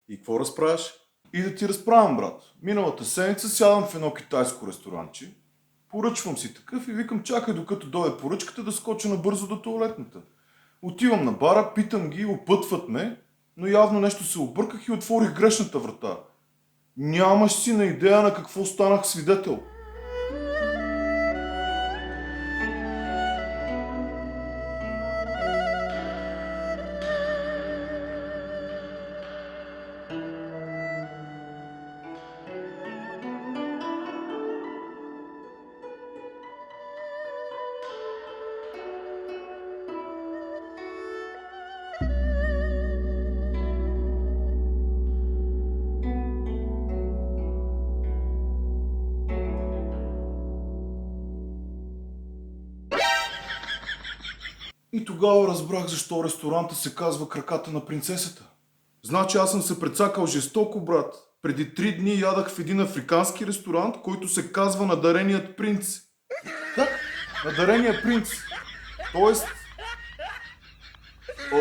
И какво разправяш? И да ти разправям, брат. Миналата седмица сядам в едно китайско ресторанче, поръчвам си такъв и викам, чакай докато дойде поръчката да скоча набързо до тоалетната. Отивам на бара, питам ги, опътват ме, но явно нещо се обърках и отворих грешната врата. Нямаш си на идея на какво станах свидетел. И тогава разбрах защо ресторанта се казва Краката на принцесата. Значи аз съм се прецакал жестоко, брат. Преди 3 дни ядах в един африкански ресторант, който се казва Надареният принц. Как? Надареният принц. Тоест... О,